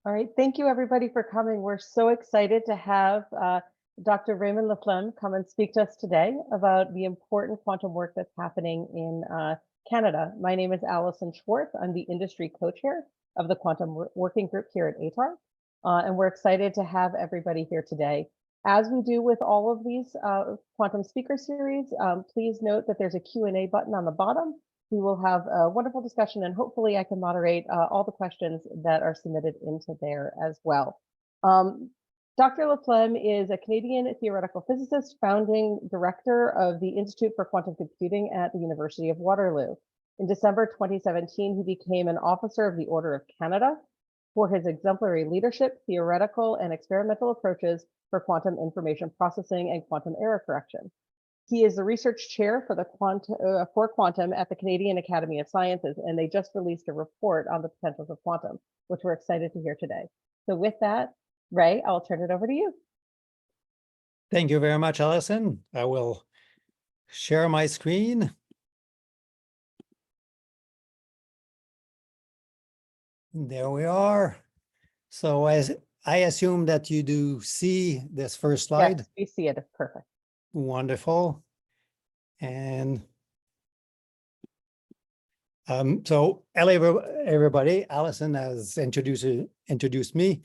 All right, thank you everybody for coming. We're so excited to have Dr. Raymond Laflamme come and speak to us today about the important quantum work that's happening in Canada. My name is Allison Schwartz. I'm the industry co-chair of the Quantum Working Group here at ATARC, and we're excited to have everybody here today. As we do with all of these quantum speaker series, please note that there's a Q&A button on the bottom. We will have a wonderful discussion, and hopefully I can moderate all the questions that are submitted into there as well. Dr. Laflamme is a Canadian theoretical physicist, founding director of the Institute for Quantum Computing at the University of Waterloo. In December 2017, he became an officer of the Order of Canada for his exemplary leadership, theoretical and experimental approaches for quantum information processing and quantum error correction. He is the research chair for the quantum at the Canadian Academy of Sciences, and they just released a report on the potentials of quantum, which we're excited to hear today. So with that, Ray, I'll turn it over to you. Thank you very much, Allison. I will share my screen. There we are. So as I assume that you do see this first slide. Yes, we see it. It's perfect. Wonderful. And so hello everybody. Allison has introduced me.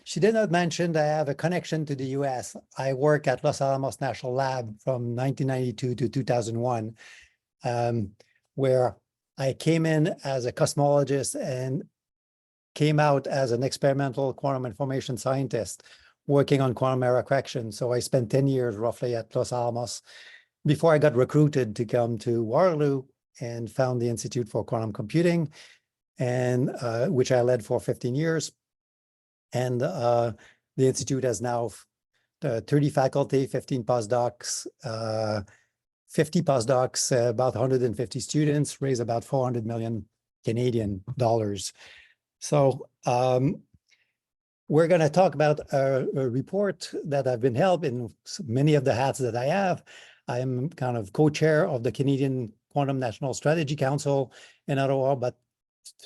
She did not mention that I have a connection to the US. I work at Los Alamos National Lab from 1992 to 2001, where I came in as a cosmologist and came out as an experimental quantum information scientist working on quantum error correction. So I spent 10 years roughly at Los Alamos before I got recruited to come to Waterloo and found the Institute for Quantum Computing, and which I led for 15 years. And the Institute has now 30 faculty, 15 postdocs, 50 postdocs, about 150 students, raise about 400 million Canadian dollars. So we're going to talk about a report that I've been helping many of the hats that I have. I'm kind of co-chair of the Canadian Quantum National Strategy Council in Ottawa, but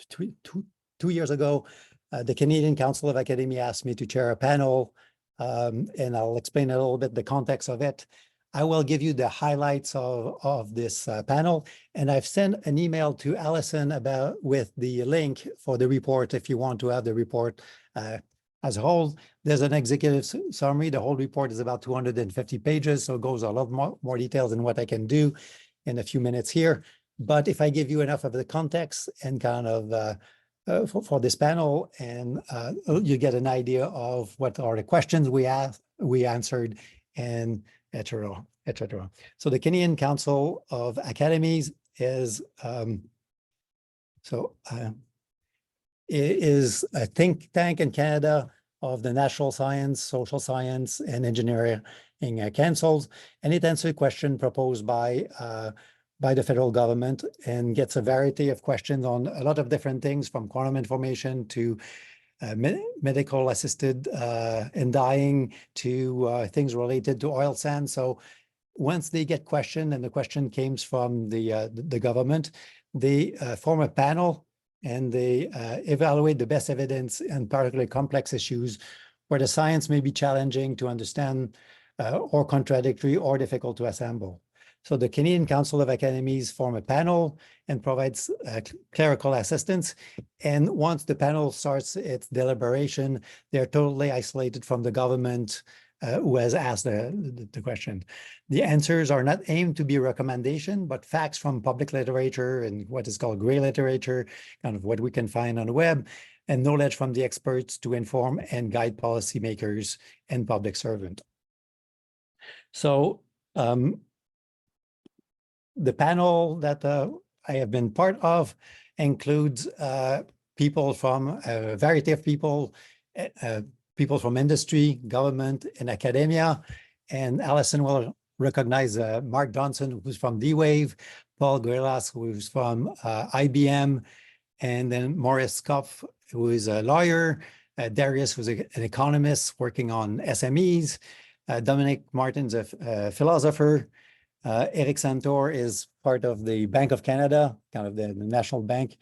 two years ago, the Canadian Council of Academy asked me to chair a panel, and I'll explain a little bit the context of it. I will give you the highlights of this panel, and I've sent an email to Allison with the link for the report if you want to have the report as a whole. There's an executive summary. The whole report is about 250 pages, so it goes a lot more details than what I can do in a few minutes here. But if I give you enough of the context and kind of for this panel, and you get an idea of what are the questions we answered, and et cetera. So the Canadian Council of Academies is a think tank in Canada of the natural science, social science, and engineering councils, and it answers a question proposed by the federal government and gets a variety of questions on a lot of different things, from quantum information to medical assisted in dying to things related to oil sands. So once they get questioned, and the question came from the government, they form a panel and they evaluate the best evidence and particularly complex issues where the science may be challenging to understand or contradictory or difficult to assemble. So the Canadian Council of Academies form a panel and provides clerical assistance. And once the panel starts its deliberation, they're totally isolated from the government who has asked the question. The answers are not aimed to be a recommendation, but facts from public literature and what is called gray literature, kind of what we can find on the web, and knowledge from the experts to inform and guide policymakers and public servants. So the panel that I have been part of includes people from a variety of people, people from industry, government, and academia. And Allison will recognize Mark Johnson, who's from D-Wave, Paul Guelas, who's from IBM, and then Maurice Kopf, who is a lawyer, Darius, who's an economist working on SMEs, Dominic Martin's a philosopher, Eric Santor is part of the Bank of Canada, kind of the national bank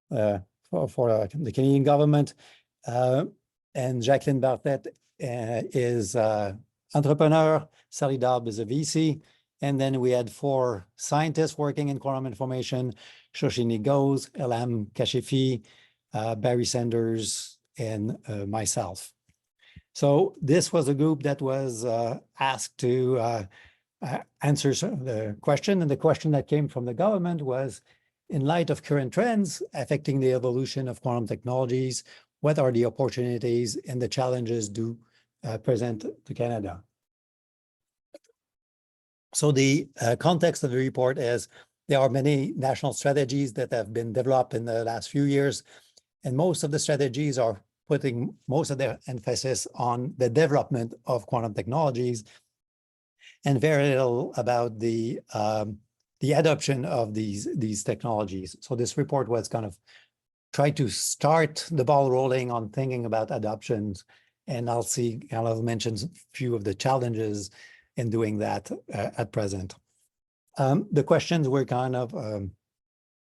for the Canadian government. And Jacqueline Bartlett is entrepreneur. Sally Daub is a VC. And then we had 4 scientists working in quantum information: Shoshini Ghosh, Ilham Kashifi, Barry Sanders, and myself. So this was a group that was asked to answer the question. And the question that came from the government was, in light of current trends affecting the evolution of quantum technologies, what are the opportunities and the challenges do present to Canada? So the context of the report is there are many national strategies that have been developed in the last few years, and most of the strategies are putting most of their emphasis on the development of quantum technologies and very little about the adoption of these technologies. So this report was kind of try to start the ball rolling on thinking about adoptions, and I'll mention a few of the challenges in doing that at present. The questions were kind of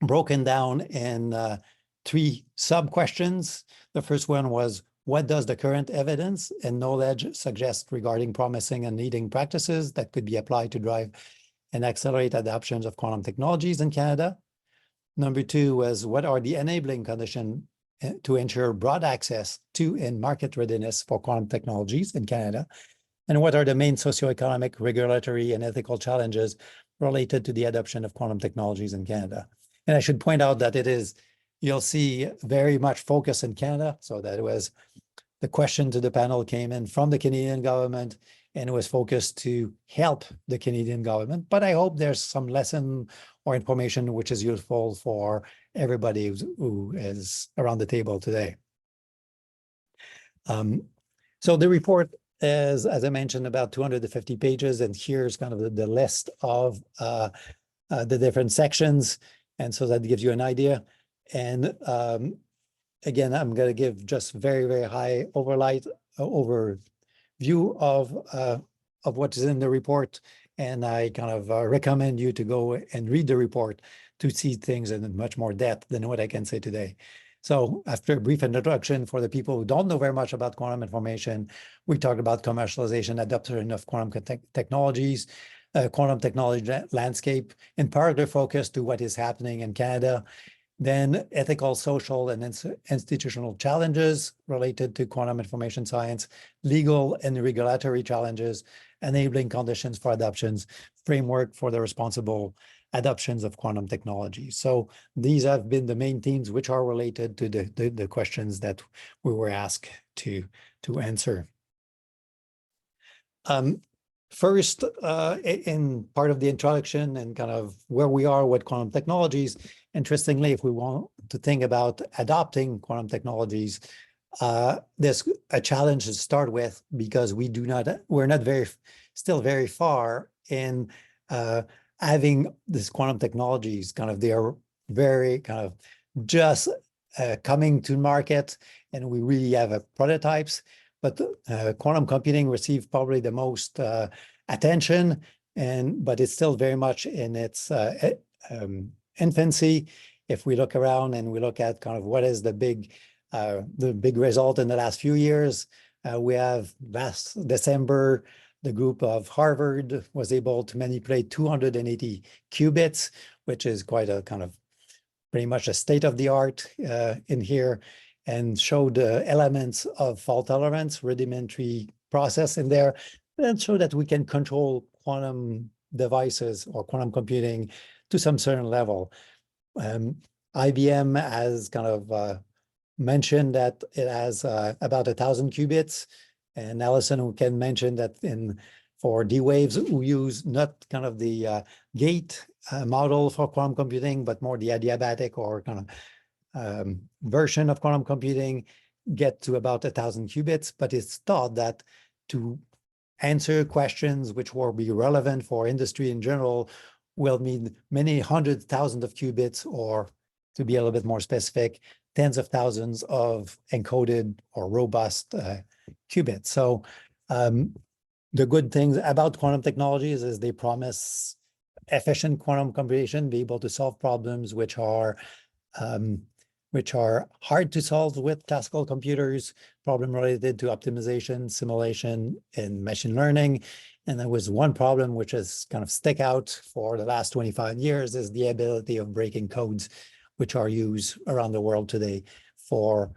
broken down in 3 sub-questions. The first one was, what does the current evidence and knowledge suggest regarding promising and leading practices that could be applied to drive and accelerate adoptions of quantum technologies in Canada? Number 2 was, what are the enabling conditions to ensure broad access to and market readiness for quantum technologies in Canada? And what are the main socioeconomic, regulatory, and ethical challenges related to the adoption of quantum technologies in Canada? And I should point out that you'll see very much focus in Canada. So that was the question to the panel came in from the Canadian government, and it was focused to help the Canadian government. But I hope there's some lesson or information which is useful for everybody who is around the table today. So the report is, as I mentioned, about 250 pages, and here's kind of the list of the different sections. And so that gives you an idea. And again, I'm going to give just very, very high overview of what is in the report. And I kind of recommend you to go and read the report to see things in much more depth than what I can say today. So after a brief introduction for the people who don't know very much about quantum information, we talked about commercialization, adoption of quantum technologies, quantum technology landscape, in particular focus to what is happening in Canada, then ethical, social, and institutional challenges related to quantum information science, legal and regulatory challenges, enabling conditions for adoptions, framework for the responsible adoptions of quantum technology. So these have been the main themes which are related to the questions that we were asked to answer. First, in part of the introduction and kind of where we are with quantum technologies, interestingly, if we want to think about adopting quantum technologies, there's a challenge to start with because we're not still very far in having this quantum technologies they are very kind of just coming to market, and we really have prototypes. But quantum computing received probably the most attention, but it's still very much in its infancy. If we look around and we look at kind of what is the big result in the last few years, we have last December, the group of Harvard was able to manipulate 280 qubits, which is quite a kind of pretty much a state of the art in here, and showed elements of fault tolerance, rudimentary process in there, and show that we can control quantum devices or quantum computing to some certain level. IBM has kind of mentioned that it has about 1,000 qubits, and Alison who can mention that for D-Waves, who use not kind of the gate model for quantum computing, but more the adiabatic or kind of version of quantum computing, get to about 1,000 qubits. But it's thought that to answer questions which will be relevant for industry in general will need many 100,000 of qubits, or to be a little bit more specific, tens of thousands of encoded or robust qubits. So the good things about quantum technologies is they promise efficient quantum computation, be able to solve problems which are which are hard to solve with classical computers, problem related to optimization, simulation, and machine learning. And there was one problem which has kind of stick out for the last 25 years is the ability of breaking codes, which are used around the world today for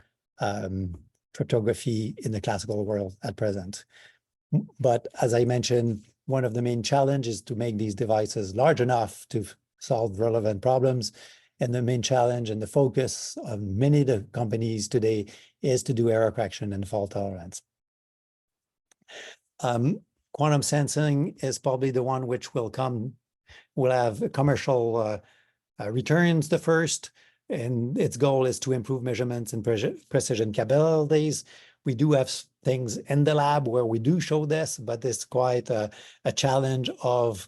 cryptography in the classical world at present. But as I mentioned, one of the main challenges is to make these devices large enough to solve relevant problems. And the main challenge and the focus of many of the companies today is to do error correction and fault tolerance. Quantum sensing is probably the one which will have commercial returns the first, and its goal is to improve measurements and precision capabilities. We do have things in the lab where we do show this, but it's quite a challenge of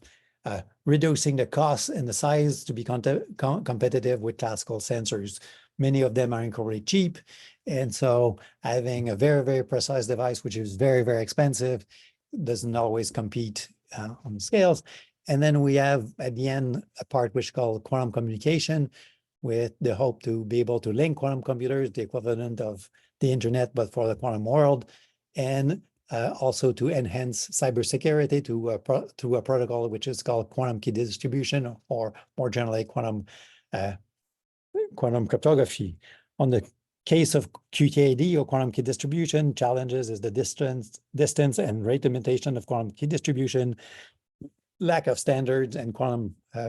reducing the cost and the size to be competitive with classical sensors. Many of them are incredibly cheap. And so having a very, very precise device, which is very, very expensive, doesn't always compete on the scales. And then we have at the end a part which is called quantum communication, with the hope to be able to link quantum computers, the equivalent of the internet, but for the quantum world, and also to enhance cybersecurity to a protocol which is called quantum key distribution, or more generally quantum cryptography. On the case of QKD, or quantum key distribution, challenges is the distance and rate limitation of quantum key distribution, lack of standards and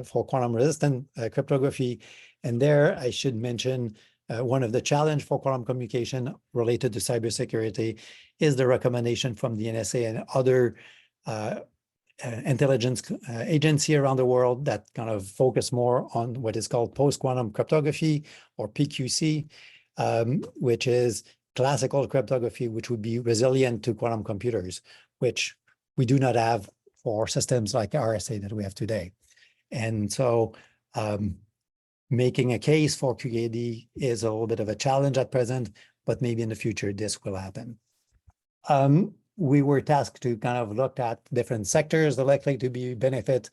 for quantum resistant cryptography. And there I should mention one of the challenge for quantum communication related to cybersecurity is the recommendation from the NSA and other intelligence agency around the world that kind of focus more on what is called post-quantum cryptography, or PQC, which is classical cryptography, which would be resilient to quantum computers, which we do not have for systems like RSA that we have today. And so making a case for QKD is a little bit of a challenge at present, but maybe in the future this will happen. We were tasked to kind of look at different sectors that are likely to be benefit.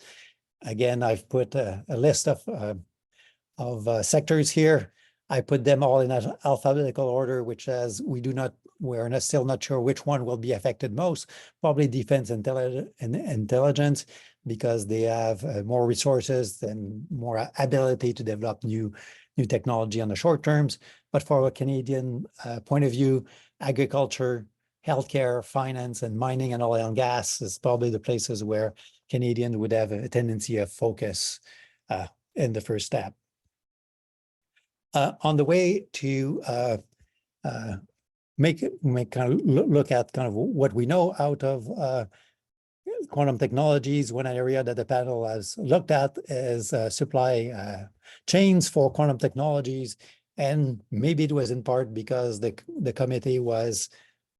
Again, I've put a list of sectors here. I put them all in alphabetical order, which says we're still not sure which one will be affected most. Probably defense and intelligence, because they have more resources and more ability to develop new technology on the short terms. But for a Canadian point of view, agriculture, healthcare, finance, and mining and oil and gas is probably the places where Canadians would have a tendency of focus in the first step. On the way to make kind of look at kind of what we know out of quantum technologies, one area that the panel has looked at is supply chains for quantum technologies. And maybe it was in part because the committee was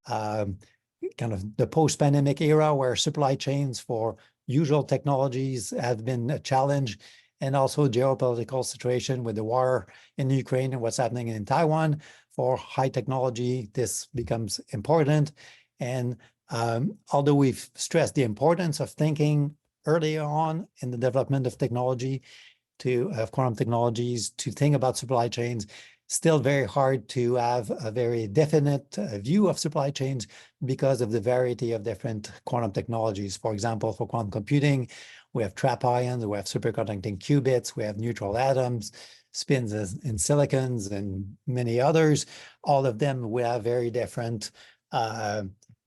kind of the post-pandemic era where supply chains for usual technologies have been a challenge, and also geopolitical situation with the war in Ukraine and what's happening in Taiwan. For high technology, this becomes important. And although we've stressed the importance of thinking early on in the development of technology of quantum technologies to think about supply chains, still very hard to have a very definite view of supply chains because of the variety of different quantum technologies. For example, for quantum computing, we have trap ions, we have superconducting qubits, we have neutral atoms, spins in silicons, and many others. All of them will have very different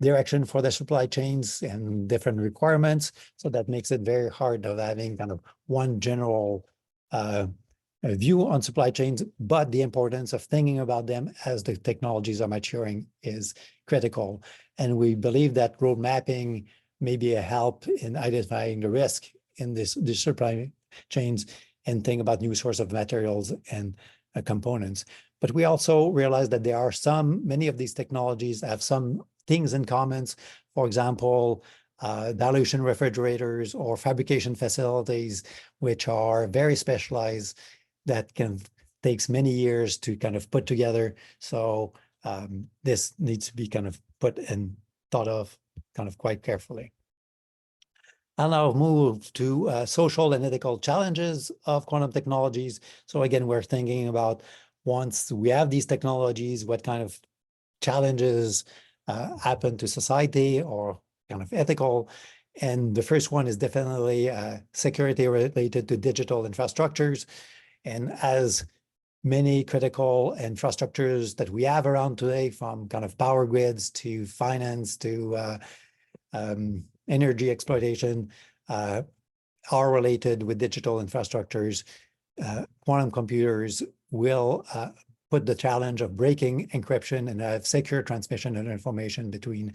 direction for the supply chains and different requirements. So that makes it very hard of having kind of one general view on supply chains, but the importance of thinking about them as the technologies are maturing is critical. And we believe that road mapping may be a help in identifying the risk in this supply chains and think about new source of materials and components. But we also realize that there are many of these technologies have some things in common. For example, dilution refrigerators or fabrication facilities, which are very specialized, that takes many years to kind of put together. So this needs to be kind of put and thought of kind of quite carefully. I'll now move to social and ethical challenges of quantum technologies. So again, we're thinking about once we have these technologies, what kind of challenges happen to society or kind of ethical. And the first one is definitely security related to digital infrastructures. And as many critical infrastructures that we have around today, from kind of power grids to finance to energy exploitation, are related with digital infrastructures. Quantum computers will put the challenge of breaking encryption and have secure transmission of information between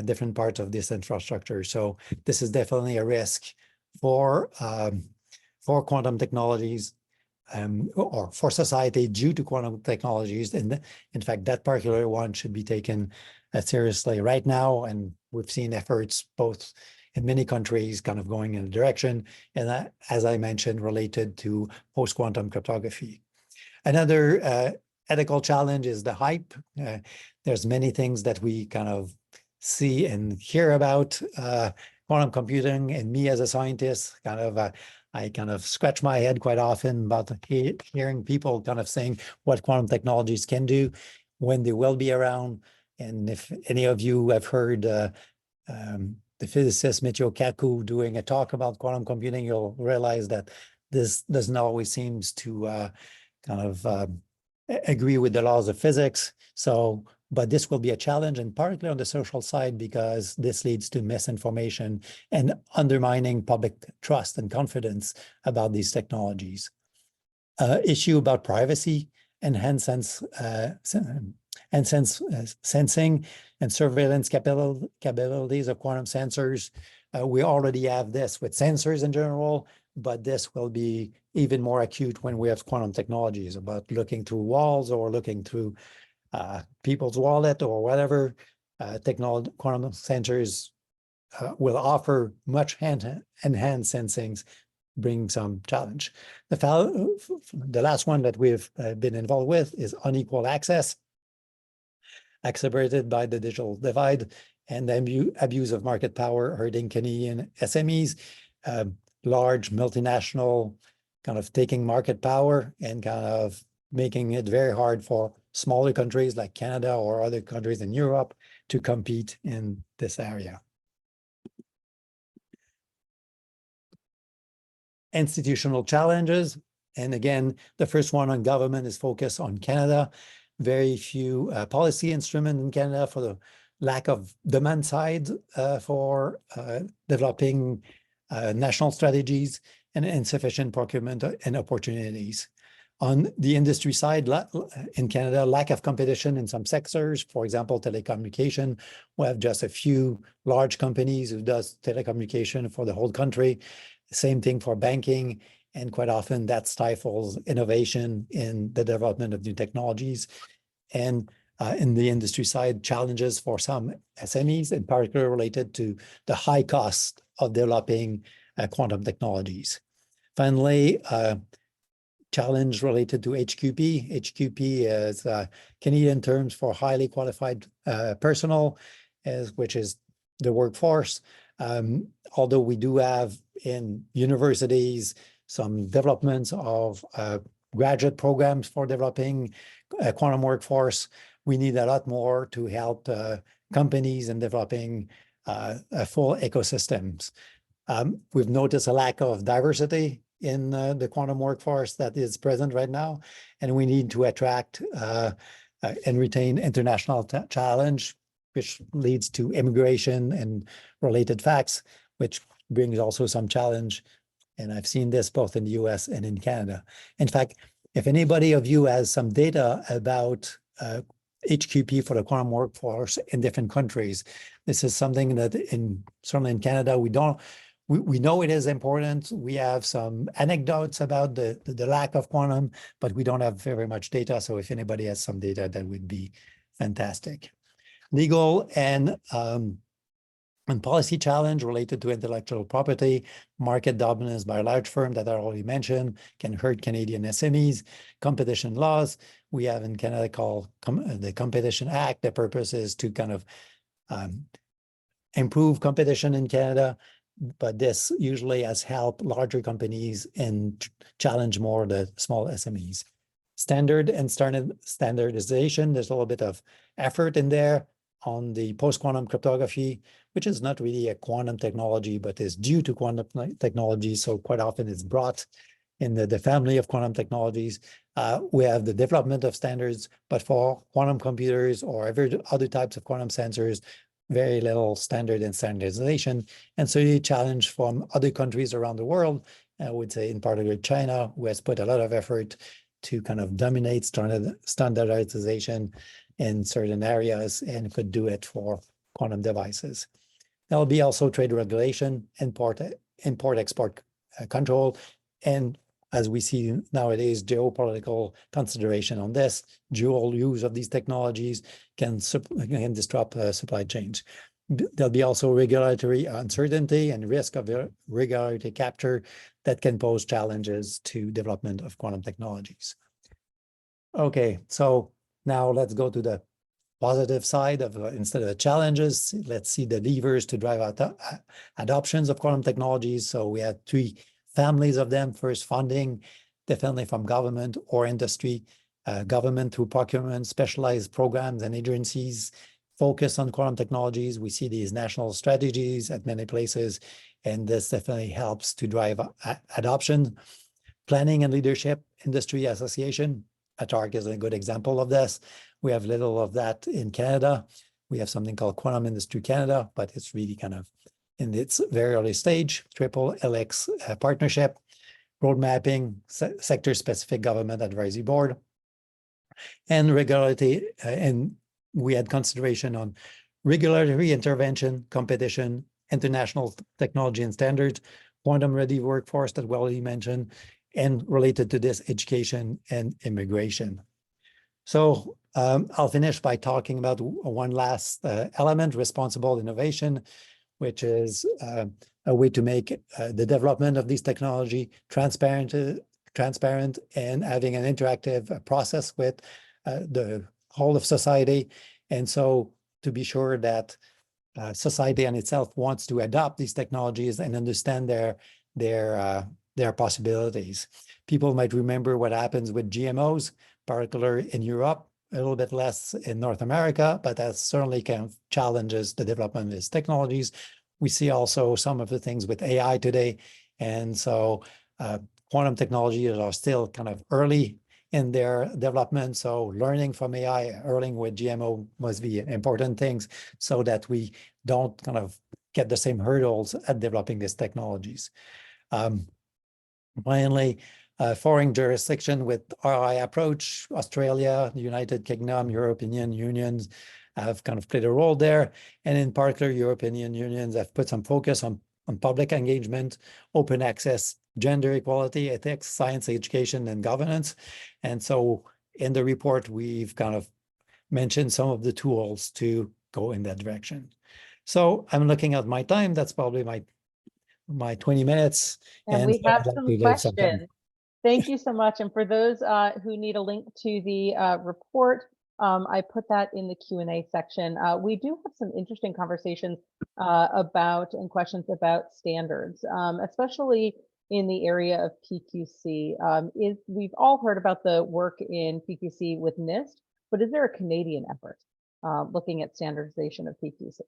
different parts of this infrastructure. So this is definitely a risk for quantum technologies or for society due to quantum technologies. And in fact, that particular one should be taken seriously right now. And we've seen efforts both in many countries kind of going in a direction, and that, as I mentioned, related to post-quantum cryptography. Another ethical challenge is the hype. There's many things that we kind of see and hear about quantum computing, and me as a scientist, I kind of scratch my head quite often about hearing people kind of saying what quantum technologies can do, when they will be around. And if any of you have heard the physicist Michio Kaku doing a talk about quantum computing, you'll realize that this doesn't always seems to agree with the laws of physics. So, but this will be a challenge, and particularly on the social side, because this leads to misinformation and undermining public trust and confidence about these technologies. Issue about privacy, enhanced sensing and surveillance capabilities of quantum sensors. We already have this with sensors in general, but this will be even more acute when we have quantum technologies about looking through walls or looking through people's wallet or whatever. Quantum sensors will offer much enhanced sensings, bring some challenge. The last one that we've been involved with is unequal access, exacerbated by the digital divide and the abuse of market power, hurting Canadian SMEs, large multinational kind of taking market power and kind of making it very hard for smaller countries like Canada or other countries in Europe to compete in this area. Institutional challenges. And again, the first one on government is focused on Canada. Very few policy instruments in Canada for the lack of demand side for developing national strategies, and insufficient procurement and opportunities. On the industry side, in Canada, lack of competition in some sectors. For example, telecommunication, we have just a few large companies who does telecommunication for the whole country. Same thing for banking, and quite often that stifles innovation in the development of new technologies. And in the industry side, challenges for some SMEs, in particular related to the high cost of developing quantum technologies. Finally, challenge related to HQP. HQP is Canadian terms for highly qualified personnel, which is the workforce. Although we do have in universities some developments of graduate programs for developing a quantum workforce, we need a lot more to help companies in developing full ecosystems. We've noticed a lack of diversity in the quantum workforce that is present right now, and we need to attract and retain international challenge, which leads to immigration and related facts, which brings also some challenge. And I've seen this both in the US and in Canada. In fact, if anybody of you has some data about HQP for the quantum workforce in different countries, this is something that certainly in Canada, we know it is important. We have some anecdotes about the lack of quantum, but we don't have very much data. So if anybody has some data, that would be fantastic. Legal and policy challenge related to intellectual property, market dominance by a large firm that I already mentioned can hurt Canadian SMEs, competition laws. We have in Canada called the Competition Act. The purpose is to kind of improve competition in Canada, but this usually has helped larger companies and challenge more the small SMEs. standard and standardization. There's a little bit of effort in there on the post-quantum cryptography, which is not really a quantum technology, but is due to quantum technology. So quite often it's brought in the family of quantum technologies. We have the development of standards, but for quantum computers or every other types of quantum sensors, very little standard and standardization. And so the challenge from other countries around the world, I would say in particular China, who has put a lot of effort to kind of dominate standardization in certain areas and could do it for quantum devices. There'll be also trade regulation, import-export control, and as we see nowadays, geopolitical consideration on this. Dual use of these technologies can disrupt supply chains. There'll be also regulatory uncertainty and risk of regulatory capture that can pose challenges to development of quantum technologies. Okay, so now let's go to the positive side of instead of the challenges. Let's see the levers to drive out adoptions of quantum technologies. So we had three families of them. First, funding, definitely from government or industry. Government through procurement, specialized programs and agencies focus on quantum technologies. We see these national strategies at many places, and this definitely helps to drive adoption. Planning and leadership, industry association. ATARC is a good example of this. We have little of that in Canada. We have something called Quantum Industry Canada, but it's really kind of in its very early stage. Triple Helix partnership, road mapping, sector-specific government advisory board, and regulatory. And we had consideration on regulatory intervention, competition, international technology and standards, quantum-ready workforce that Wally mentioned, and related to this, education and immigration. So I'll finish by talking about one last element, responsible innovation, which is a way to make the development of these technology transparent and having an interactive process with the whole of society. And so to be sure that society in itself wants to adopt these technologies and understand their possibilities. People might remember what happens with GMOs, particularly in Europe, a little bit less in North America, but that certainly kind of challenges the development of these technologies. We see also some of the things with AI today. And so quantum technologies are still kind of early in their development. So learning from AI, early with GMO must be important things so that we don't kind of get the same hurdles at developing these technologies. Finally, foreign jurisdiction with RI approach, Australia, the United Kingdom, European unions have kind of played a role there. And in particular, European unions have put some focus on public engagement, open access, gender equality, ethics, science, education, and governance. And so in the report, we've kind of mentioned some of the tools to go in that direction. So I'm looking at my time. That's probably my 20 minutes. And we so have I'd like some to leave questions. Thank you so much. And for those who need a link to the report, I put that in the Q&A section. We do have some interesting conversations about and questions about standards, especially in the area of PQC. We've all heard about the work in PQC with NIST, but is there a Canadian effort looking at standardization of PQC?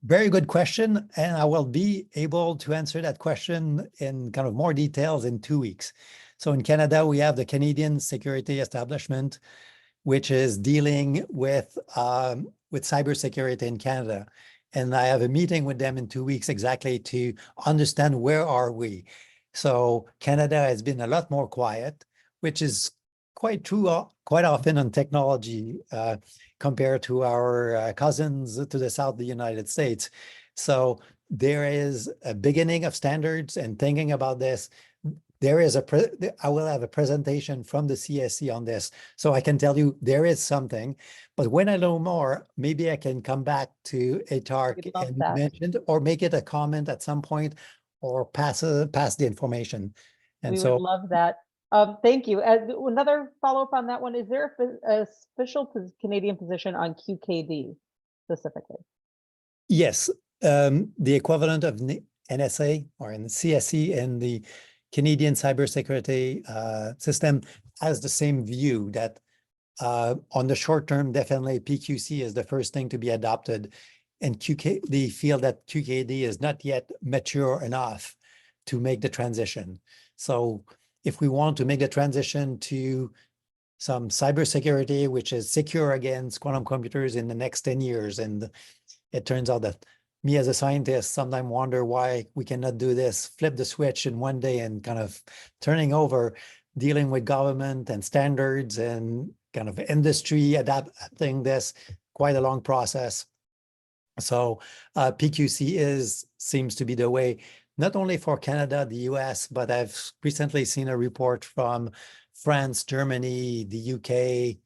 Very good question, and I will be able to answer that question in kind of more details in 2 weeks. So in Canada, we have the Canadian Security Establishment, which is dealing with cybersecurity in Canada. And I have a meeting with them in 2 weeks exactly to understand where are we. So Canada has been a lot more quiet, which is quite true quite often on technology compared to our cousins to the south of the United States. So there is a beginning of standards and thinking about this. I will have a presentation from the CSC on this, so I can tell you there is something. But when I know more, maybe I can come back to ATARC and mention or make it a comment at some point or pass the information. And we would love that. Thank you. Another follow-up on that one, is there a official Canadian position on QKD specifically? Yes, the equivalent of NSA or in the CSC in the Canadian cybersecurity system has the same view that on the short term, definitely PQC is the first thing to be adopted. And they feel that QKD is not yet mature enough to make the transition. So if we want to make the transition to some cybersecurity, which is secure against quantum computers in the next 10 years, and it turns out that me as a scientist sometimes wonder why we cannot do this, flip the switch in one day and kind of turning over, dealing with government and standards and kind of industry adapting this, quite a long process. So PQC seems to be the way, not only for Canada, the US, but I've recently seen a report from France, Germany, the UK,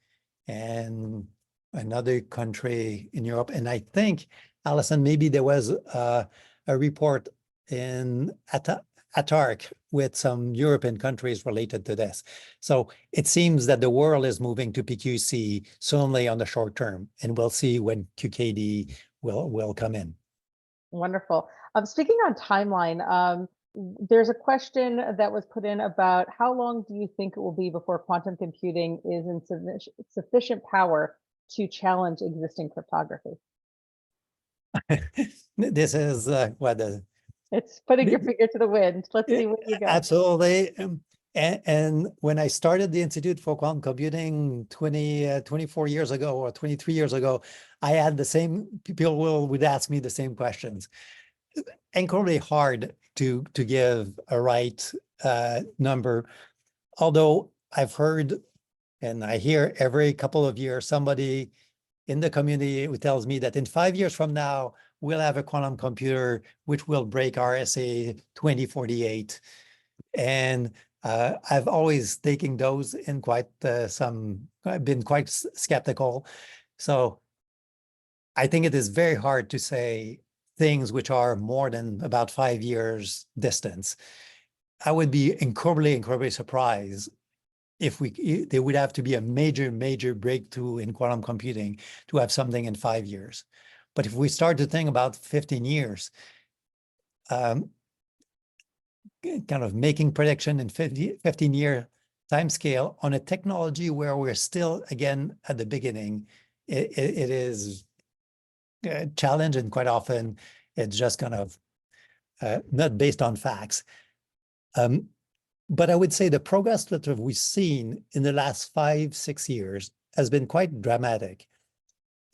and another country in Europe. And I think, Alison, maybe there was a report in ATARC with some European countries related to this. So it seems that the world is moving to PQC certainly on the short term, and we'll see when QKD will come in. Wonderful. Speaking on timeline, there's a question that was put in about how long do you think it will be before quantum computing is in sufficient power to challenge existing cryptography? This is what It's putting your finger to the wind. Let's see where you go. Absolutely. And when I started the Institute for Quantum Computing 24 years ago or 23 years ago, I had the same, people would ask me the same questions. Incredibly hard to give a right number, although I've heard and I hear every couple of years somebody in the community who tells me that in 5 years from now, we'll have a quantum computer which will break RSA 2048. And I've always taken those in quite I've been quite skeptical. So I think it is very hard to say things which are more than about 5 years distance. I would be incredibly surprised if there would have to be a major breakthrough in quantum computing to have something in 5 years. But if we start to think about 15 years, kind of making prediction in 15-year time scale on a technology where we're still, again, at the beginning, it is a challenge, and quite often it's just kind of not based on facts. But I would say the progress that we've seen in the last 5-6 years has been quite dramatic.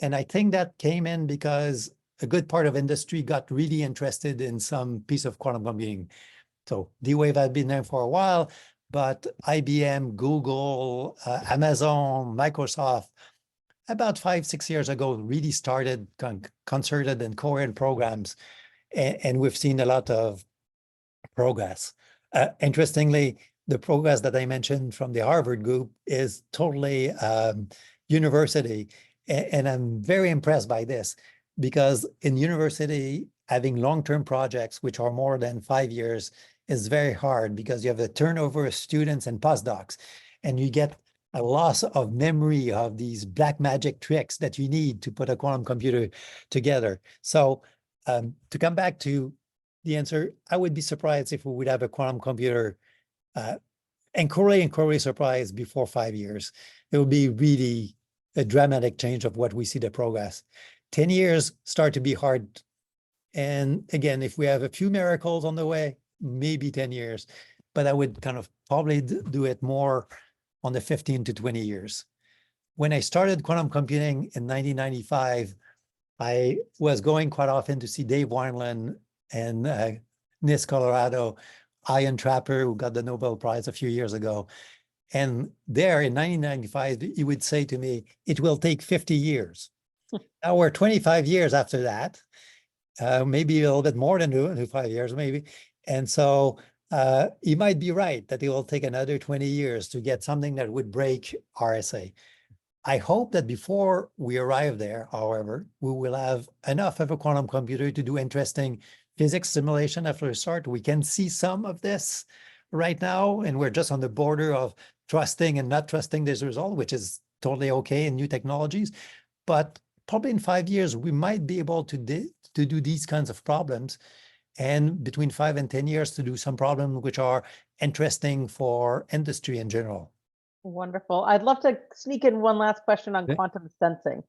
And I think that came in because a good part of industry got really interested in some piece of quantum computing. So D-Wave had been there for a while, but IBM, Google, Amazon, Microsoft, about 5-6 years ago, really started concerted and coherent programs. And we've seen a lot of progress. Interestingly, the progress that I mentioned from the Harvard group is totally university. And I'm very impressed by this, because in university, having long-term projects, which are more than 5 years, is very hard because you have a turnover of students and postdocs, and you get a loss of memory of these black magic tricks that you need to put a quantum computer together. So to come back to the answer, I would be surprised if we would have a quantum computer, incredibly surprised before 5 years. It would be really a dramatic change of what we see the progress. 10 years start to be hard. And again, if we have a few miracles on the way, maybe 10 years, but I would kind of probably do it more on the 15 to 20 years. When I started quantum computing in 1995, I was going quite often to see Dave Wineland and NIST, Colorado, Ian Trapper, who got the Nobel Prize a few years ago. And there in 1995, he would say to me, it will take 50 years. Now we're 25 years after that, maybe a little bit more than 25 years, maybe. And so he might be right that it will take another 20 years to get something that would break RSA. I hope that before we arrive there, however, we will have enough of a quantum computer to do interesting physics simulation after a start. We can see some of this right now, and we're just on the border of trusting and not trusting this result, which is totally okay in new technologies. But probably in 5 years, we might be able to do these kinds of problems. and between 5 and 10 years to do some problems which are interesting for industry in general. Wonderful. I'd love to sneak in one last question on Okay. quantum sensing.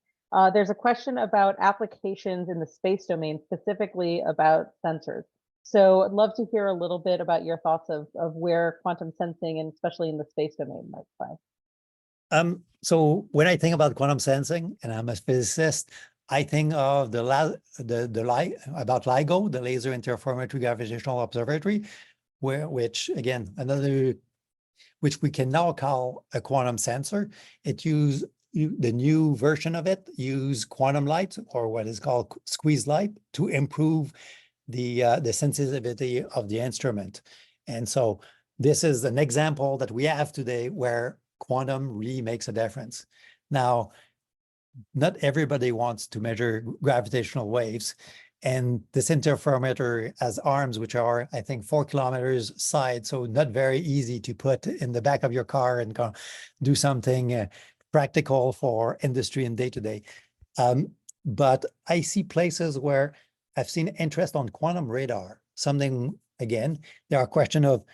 There's a question about applications in the space domain, specifically about sensors. So I'd love to hear a little bit about your thoughts of where quantum sensing, and especially in the space domain, might play. So when I think about quantum sensing, and I'm a physicist, I think of about LIGO, the Laser Interferometry Gravitational Observatory, which again, which we can now call a quantum sensor. The new version of it use quantum light, or what is called squeeze light, to improve the sensitivity of the instrument. And so this is an example that we have today where quantum really makes a difference. Now, not everybody wants to measure gravitational waves, and this interferometer has arms which are, I think, 4 kilometers side, so not very easy to put in the back of your car and do something practical for industry and day-to-day. But I see places where I've seen interest on quantum radar. Something, again, there are question of,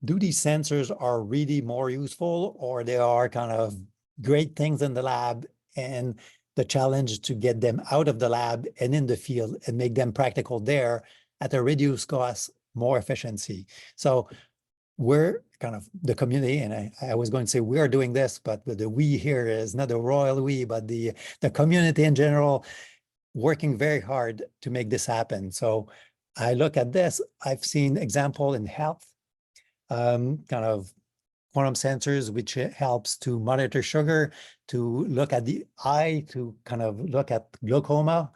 do these sensors are really more useful, or they are kind of great things in the lab, and the challenge to get them out of the lab and in the field and make them practical there at a reduced cost, more efficiency. So we're kind of the community, and I was going to say we're doing this, but the we here is not the royal we, but the community in general, working very hard to make this happen. So I look at this, I've seen example in health, kind of quantum sensors, which helps to monitor sugar, to look at the eye, to kind of look at glaucoma,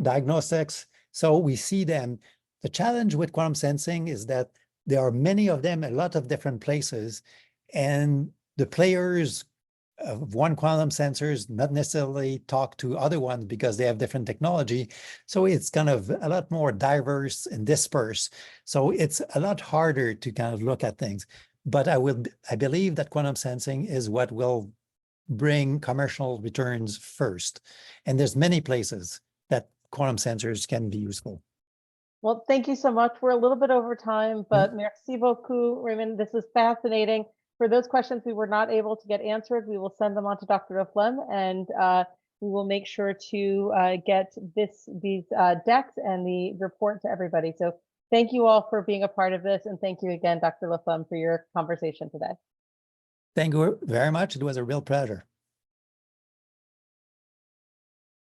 diagnostics. So we see them. The challenge with quantum sensing is that there are many of them, a lot of different places, and the players of one quantum sensors not necessarily talk to other ones because they have different technology. So it's kind of a lot more diverse and dispersed. So it's a lot harder to kind of look at things. But I believe that quantum sensing is what will bring commercial returns first. And there's many places that quantum sensors can be useful. Well, thank you so much. We're a little bit over time, but merci beaucoup, Raymond. This is fascinating. For those questions we were not able to get answered, we will send them on to Dr. Laflamme, and we will make sure to get these decks and the report to everybody. So thank you all for being a part of this, and thank you again, Dr. Laflamme, for your conversation today. Thank you very much. It was a real pleasure.